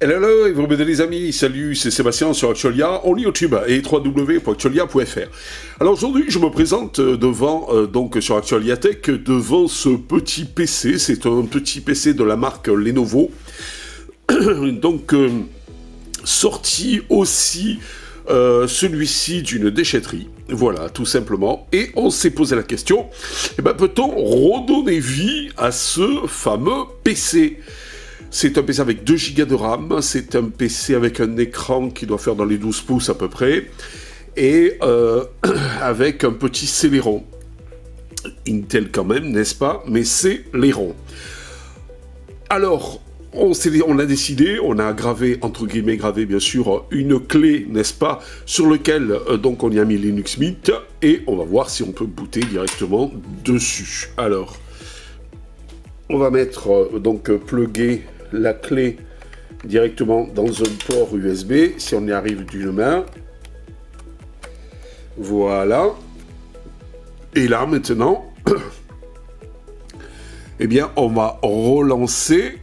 Hello, et vous remettez les amis, salut, c'est Sébastien sur Actualia, on est YouTube et www.actualia.fr. Alors aujourd'hui, je me présente devant, donc sur Actualia Tech, devant ce petit PC, c'est un petit PC de la marque Lenovo, donc sorti aussi celui-ci d'une déchetterie, voilà, tout simplement, et on s'est posé la question, peut-on redonner vie à ce fameux PC ? C'est un PC avec 2 Go de RAM, c'est un PC avec un écran qui doit faire dans les 12 pouces à peu près, et avec un petit Celeron. Intel quand même, n'est-ce pas? Mais c'est Celeron. Alors, on a décidé, on a gravé, entre guillemets gravé bien sûr, une clé, n'est-ce pas, sur laquelle donc on y a mis Linux Mint, et on va voir si on peut booter directement dessus. Alors, on va mettre, donc, plugger la clé directement dans un port USB, si on y arrive d'une main. Voilà. Et là, maintenant, eh bien, on va relancer.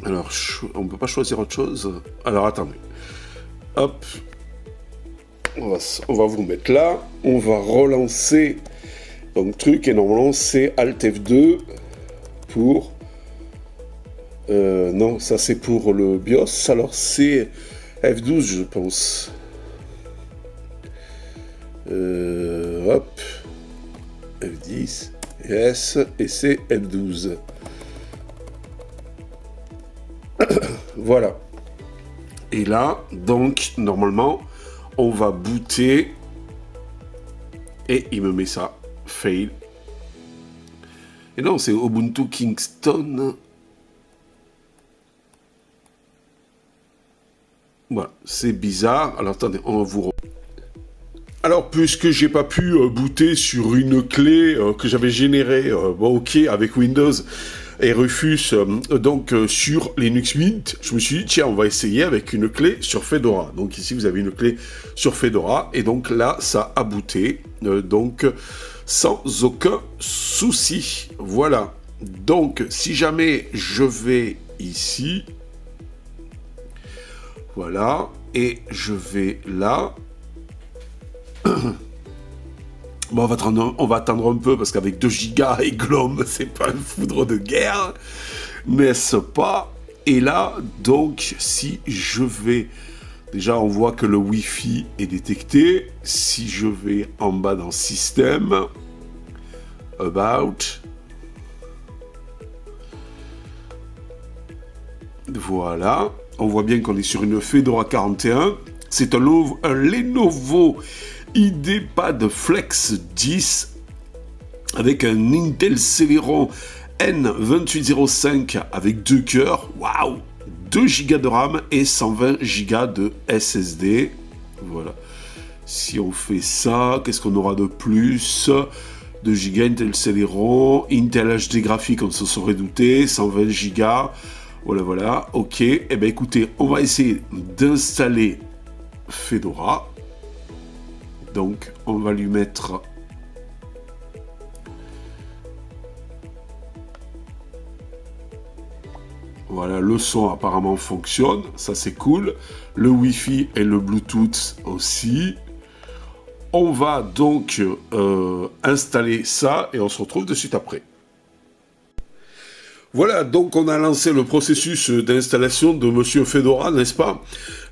Alors, on ne peut pas choisir autre chose. Alors, attendez. Hop. On va vous mettre là. On va relancer. Donc, truc, et normalement, c'est Alt F2 pour... non, ça c'est pour le BIOS, alors c'est F12 je pense. Hop, F10, yes, et c'est F12. Voilà. Et là, donc, normalement, on va booter, et il me met ça, fail. Et non, c'est Ubuntu Kingston. Voilà, c'est bizarre. Alors attendez, on va vous... Alors, puisque j'ai pas pu booter sur une clé que j'avais générée, OK, avec Windows et Rufus, donc sur Linux Mint, je me suis dit, tiens, on va essayer avec une clé sur Fedora. Donc ici, vous avez une clé sur Fedora, et donc là, ça a booté, donc sans aucun souci. Voilà. Donc, si jamais je vais ici, voilà, et je vais là, bon, on va attendre un peu, parce qu'avec 2 gigas et Glom, c'est pas une foudre de guerre, n'est-ce pas? Et là, donc, si je vais... Déjà, on voit que le Wi-Fi est détecté. Si je vais en bas dans Système, About, voilà, on voit bien qu'on est sur une Fedora 41. C'est un Lenovo IdeaPad Flex 10 avec un Intel Celeron N2805 avec 2 cœurs. Waouh! 2 Go de RAM et 120 Go de SSD. Voilà. Si on fait ça, qu'est-ce qu'on aura de plus? 2 Go Intel Celeron, Intel HD graphique, on se serait douté, 120 Go. Voilà, voilà. OK. Eh bien, écoutez, on va essayer d'installer Fedora. Donc, on va lui mettre... Voilà, le son apparemment fonctionne, ça c'est cool. Le Wi-Fi et le Bluetooth aussi. On va donc installer ça et on se retrouve de suite après. Voilà, donc on a lancé le processus d'installation de Monsieur Fedora, n'est-ce pas?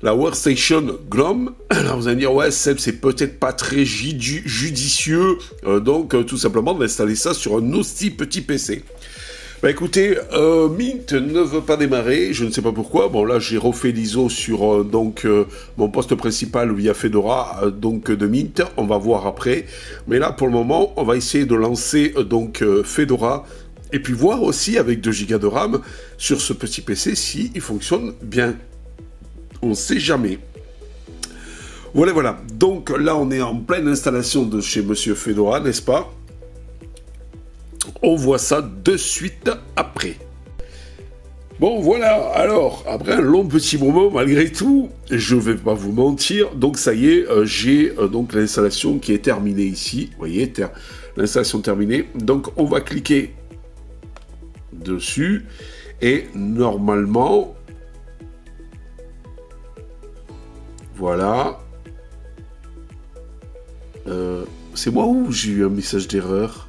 La Workstation GNOME. Alors vous allez me dire, ouais, Seb, c'est peut-être pas très judicieux, donc tout simplement d'installer ça sur un aussi petit PC. Bah écoutez, Mint ne veut pas démarrer, je ne sais pas pourquoi. Bon là j'ai refait l'ISO sur donc mon poste principal via Fedora donc de Mint, on va voir après. Mais là pour le moment on va essayer de lancer donc Fedora et puis voir aussi avec 2 Go de RAM sur ce petit PC si il fonctionne bien. On ne sait jamais. Voilà, voilà. Donc là on est en pleine installation de chez Monsieur Fedora, n'est-ce pas? On voit ça de suite après. Bon, voilà, alors, après un long petit moment, malgré tout, je ne vais pas vous mentir, donc ça y est, j'ai donc l'installation qui est terminée ici, vous voyez, l'installation terminée, donc on va cliquer dessus, Et normalement, voilà. C'est moi où j'ai eu un message d'erreur?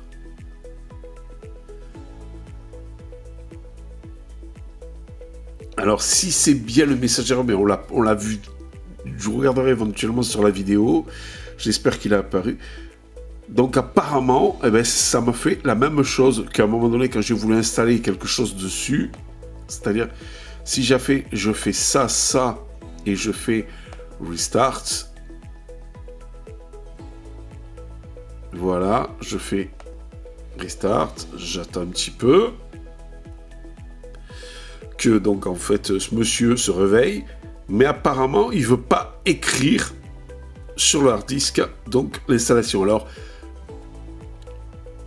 Alors, si c'est bien le message d'erreur, mais on l'a vu, je regarderai éventuellement sur la vidéo. J'espère qu'il a apparu. Donc, apparemment, eh ben, ça m'a fait la même chose qu'à un moment donné, quand j'ai voulu installer quelque chose dessus. C'est-à-dire, si je fais ça, et je fais restart. Voilà, je fais restart, j'attends un petit peu. Que donc en fait ce monsieur se réveille, mais apparemment il veut pas écrire sur le hard disk donc l'installation. Alors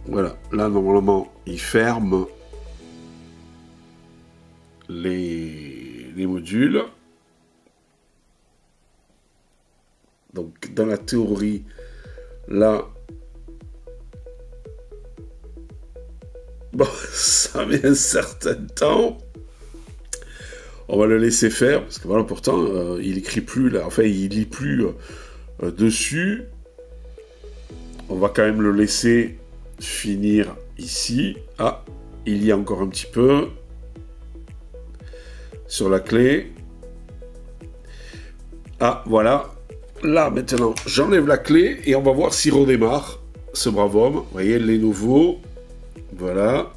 voilà, là normalement il ferme les modules. Donc dans la théorie, là, bon, ça met un certain temps. On va le laisser faire, parce que voilà, pourtant, il écrit plus, là, enfin, il lit plus dessus. On va quand même le laisser finir ici. Ah, il y a encore un petit peu sur la clé. Ah, voilà. Là, maintenant, j'enlève la clé et on va voir s'il redémarre, ce brave homme. Vous voyez, les nouveaux. Voilà.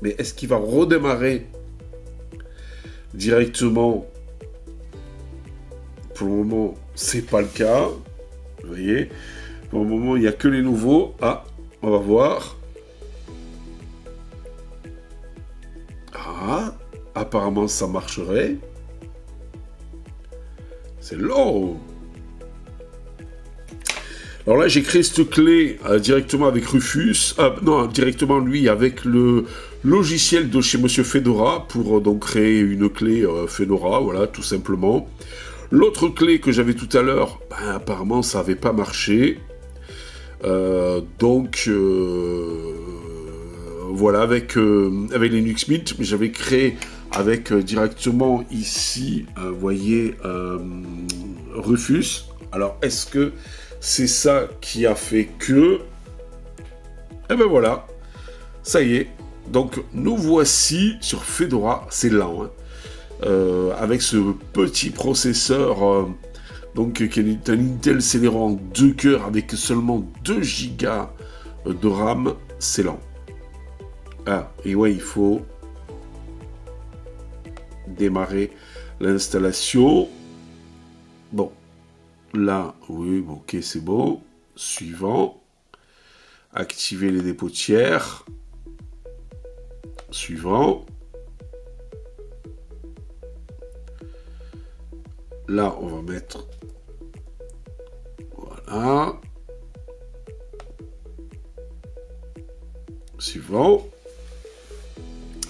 Mais est-ce qu'il va redémarrer directement? Pour le moment, c'est pas le cas. Vous voyez, pour le moment, il n'y a que les nouveaux. Ah, on va voir. Ah, apparemment, ça marcherait. C'est long. Alors là, j'ai créé cette clé directement avec Rufus. Non, directement, lui, avec le logiciel de chez Monsieur Fedora pour donc créer une clé Fedora, voilà, tout simplement. L'autre clé que j'avais tout à l'heure, ben, apparemment, ça n'avait pas marché. Voilà, avec Linux Mint, mais j'avais créé avec directement ici, vous voyez, Rufus. Alors, est-ce que c'est ça qui a fait que... Eh ben voilà, ça y est. Donc, nous voici sur Fedora, c'est lent, hein, avec ce petit processeur, donc qui est un Intel Celeron 2 cœurs avec seulement 2 Go de RAM, c'est lent. Ah, et ouais, il faut démarrer l'installation. Bon, là, oui, ok, c'est bon. Suivant. Activer les dépôts tiers. Suivant. Là, on va mettre... Voilà. Suivant.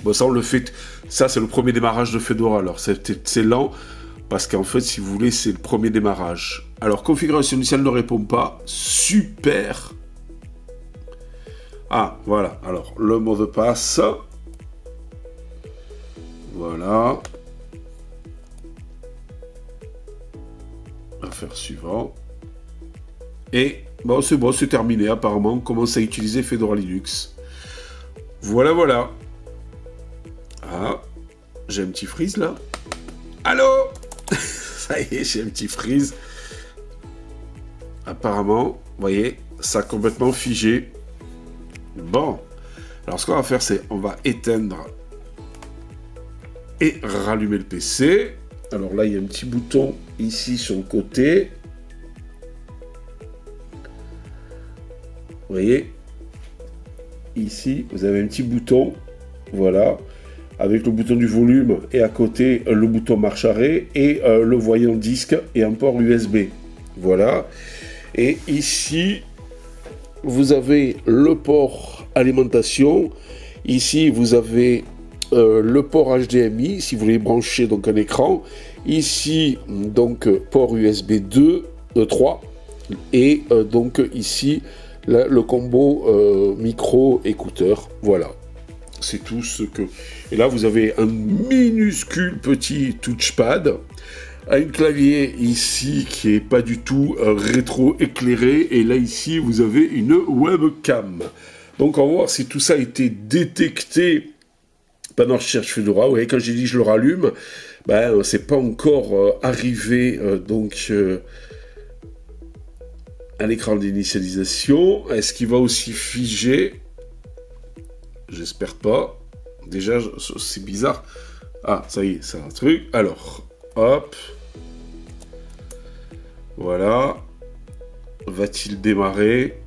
Bon, ça, on le fait... Ça, c'est le premier démarrage de Fedora. Alors, c'est lent, parce qu'en fait, si vous voulez, c'est le premier démarrage. Alors, configuration initiale ne répond pas. Super. Ah, voilà. Alors, le mot de passe. Voilà. Affaire suivant. Et, bon, c'est terminé, apparemment. On commence à utiliser Fedora Linux. Voilà, voilà. Ah, j'ai un petit freeze, là. Allô? Ça y est, j'ai un petit freeze. Apparemment, vous voyez, ça a complètement figé. Bon. Alors, ce qu'on va faire, c'est on va éteindre et rallumer le PC. Alors là, il y a un petit bouton ici sur le côté. Vous voyez, ici, vous avez un petit bouton. Voilà. Avec le bouton du volume et à côté le bouton marche arrêt et le voyant disque et un port USB. Voilà. Et ici, vous avez le port alimentation. Ici, vous avez le port HDMI, si vous voulez brancher donc un écran. Ici, donc, port USB 3. Et donc, ici, là, le combo micro-écouteur. Voilà. c'est tout ce que... Et là, vous avez un minuscule petit touchpad, un clavier ici qui est pas du tout rétro-éclairé, et là, ici, vous avez une webcam. Donc, on va voir si tout ça a été détecté pendant que je cherche Fedora. Vous voyez, quand j'ai dit je le rallume, ben, c'est pas encore arrivé, à l'écran d'initialisation. Est-ce qu'il va aussi figer? J'espère pas. Déjà, c'est bizarre. Ah, ça y est, c'est un truc. Alors, hop. Voilà. Va-t-il démarrer?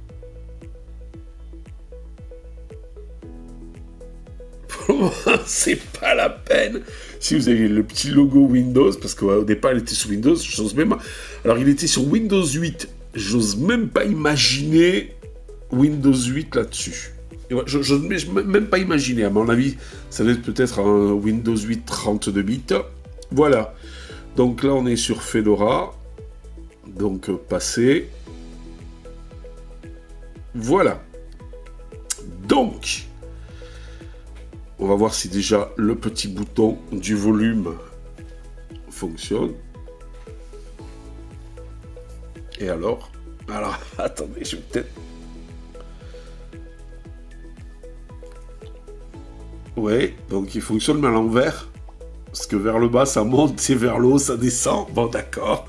C'est pas la peine. Si vous avez le petit logo Windows, parce qu'au départ, il était sous Windows, j'ose même... Alors, il était sur Windows 8. J'ose même pas imaginer Windows 8 là-dessus. Je n'ose même pas imaginer. À mon avis, ça doit être peut-être un Windows 8 32 bits. Voilà. Donc là, on est sur Fedora. Donc, passer. Voilà. Donc, on va voir si déjà le petit bouton du volume fonctionne. Et alors, attendez, je vais peut-être... Ouais, donc il fonctionne mais à l'envers. Parce que vers le bas, ça monte et vers le haut, ça descend. Bon, d'accord.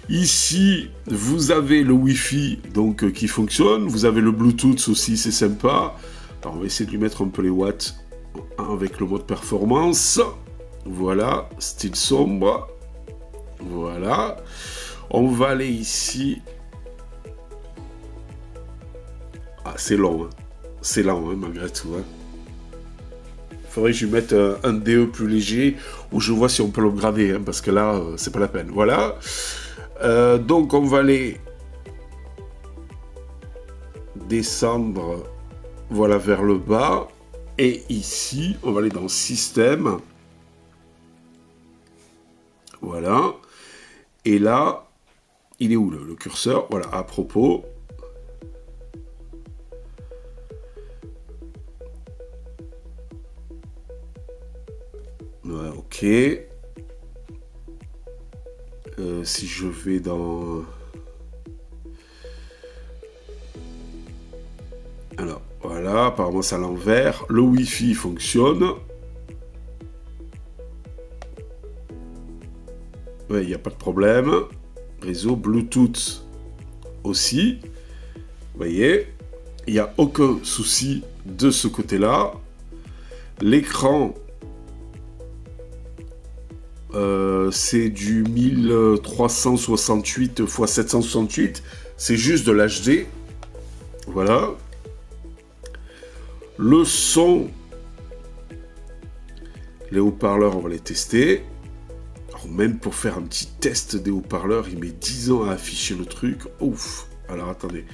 Ici, vous avez le Wi-Fi donc, qui fonctionne. Vous avez le Bluetooth aussi, c'est sympa. Alors, on va essayer de lui mettre un peu les watts avec le mode performance. Voilà, style sombre. Voilà. On va aller ici. Ah, c'est long. Hein. C'est lent, hein, malgré tout. Hein. Il faudrait que je lui mette un DE plus léger, où je vois si on peut l'upgrader, hein, parce que là, c'est pas la peine. Voilà. Donc, on va aller descendre, voilà, vers le bas. Et ici, on va aller dans Système. Voilà. Et là, il est où le curseur? Voilà, à propos. Ouais, ok. Si je vais dans... Alors, voilà, apparemment c'est à l'envers. Le Wi-Fi fonctionne. Ouais, il n'y a pas de problème. Réseau Bluetooth aussi. Vous voyez, il n'y a aucun souci de ce côté-là. L'écran, c'est du 1368 x 768. C'est juste de l'HD. Voilà. Le son, les haut-parleurs, on va les tester. Alors, même pour faire un petit test des haut-parleurs, il met 10 ans à afficher le truc. Ouf. Alors, attendez.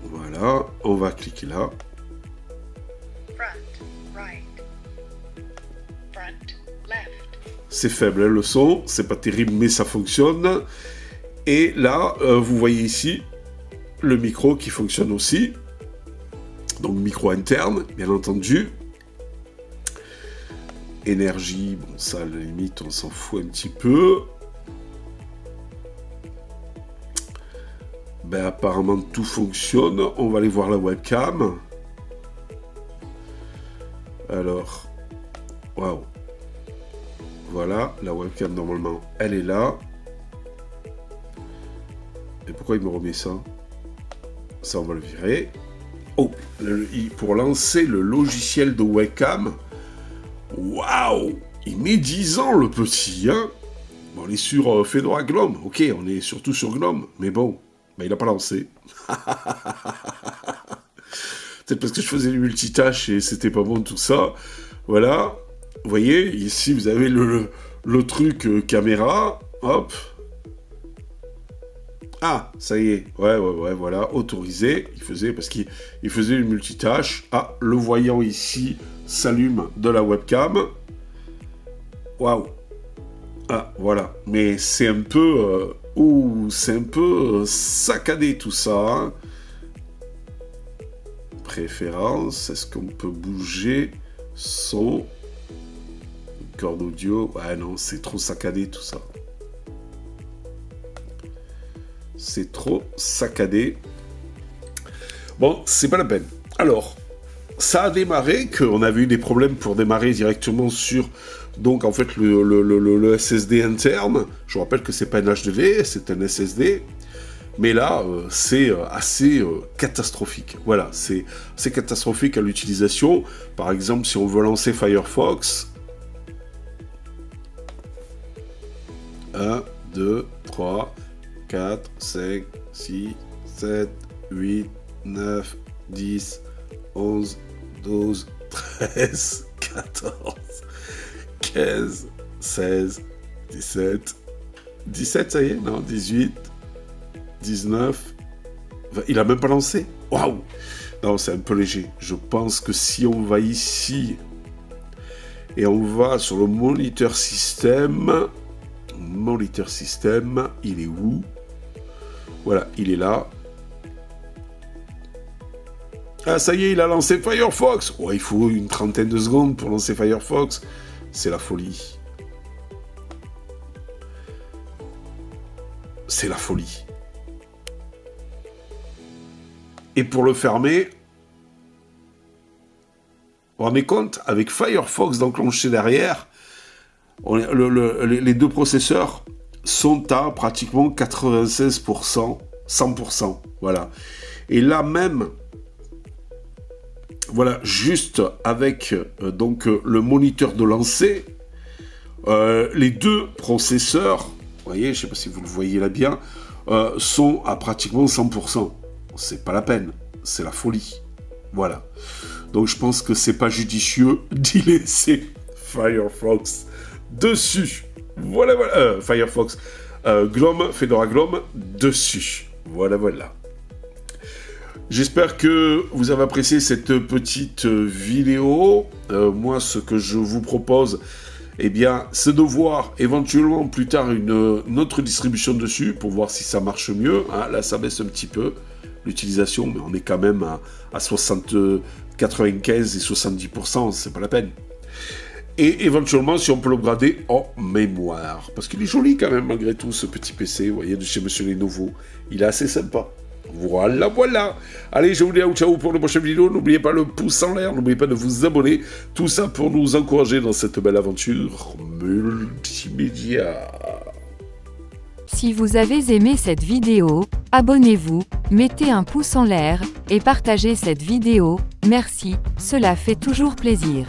Voilà. On va cliquer là. C'est faible, hein, le son. C'est pas terrible, mais ça fonctionne. Et là, vous voyez ici le micro qui fonctionne aussi. Donc, micro interne, bien entendu. Énergie, bon, ça, à la limite, on s'en fout un petit peu. Ben, apparemment, tout fonctionne. On va aller voir la webcam. Alors, waouh. Voilà, la webcam, normalement, elle est là. Et pourquoi il me remet ça? Ça, on va le virer. Oh, pour lancer le logiciel de webcam. Waouh! Il met 10 ans, le petit, hein? Bon, on est sur Fedora Gnome. Ok, on est surtout sur Gnome. Mais bon, ben, il n'a pas lancé. Peut-être parce que je faisais du multitâche et c'était pas bon tout ça. Voilà. Vous voyez, ici, vous avez le truc caméra. Hop. Ah, ça y est. Ouais, voilà. Autorisé. Il faisait, parce qu'il faisait une multitâche. Ah, le voyant ici s'allume de la webcam. Waouh. Ah, voilà. Mais c'est un peu... c'est un peu saccadé tout ça. Hein. Préférences, est-ce qu'on peut bouger? Son, corde audio, ouais non, c'est trop saccadé tout ça. C'est trop saccadé. Bon, c'est pas la peine. Alors, ça a démarré, qu'on avait eu des problèmes pour démarrer directement sur, donc en fait, le SSD interne. Je vous rappelle que c'est pas un HDD, c'est un SSD. Mais là, c'est assez catastrophique. Voilà, c'est catastrophique à l'utilisation. Par exemple, si on veut lancer Firefox, 1, 2, 3, 4, 5, 6, 7, 8, 9, 10, 11, 12, 13, 14, 15, 16, 17, 17, ça y est, non, 18, 19, il a même pas lancé. Waouh! Non, c'est un peu léger. Je pense que si on va ici et on va sur le moniteur système, il est où? Voilà, il est là. Ah, ça y est, il a lancé Firefox. Ouais, il faut une trentaine de secondes pour lancer Firefox. C'est la folie. C'est la folie. Et pour le fermer, vous vous rendez compte, avec Firefox d'enclencher derrière, les deux processeurs sont à pratiquement 96%, 100%. Voilà. Et là même, voilà, juste avec donc le moniteur de lancer, les deux processeurs, vous voyez, je ne sais pas si vous le voyez là bien, sont à pratiquement 100%. C'est pas la peine, c'est la folie. Voilà. Donc je pense que c'est pas judicieux d'y laisser Firefox dessus. Voilà, voilà. Firefox, Glom, Fedora Glom dessus. Voilà, voilà. J'espère que vous avez apprécié cette petite vidéo. Moi, ce que je vous propose, eh bien, c'est de voir éventuellement plus tard une autre distribution dessus pour voir si ça marche mieux. Hein, là, ça baisse un petit peu l'utilisation, mais on est quand même à 95 et 70%, c'est pas la peine. Et éventuellement, si on peut l'upgrader en mémoire. Parce qu'il est joli quand même, malgré tout, ce petit PC, vous voyez, de chez Monsieur Lenovo. Il est assez sympa. Voilà, voilà. Allez, je vous dis ciao pour la prochaine vidéo. N'oubliez pas le pouce en l'air, n'oubliez pas de vous abonner. Tout ça pour nous encourager dans cette belle aventure multimédia. Si vous avez aimé cette vidéo, abonnez-vous, mettez un pouce en l'air et partagez cette vidéo. Merci, cela fait toujours plaisir.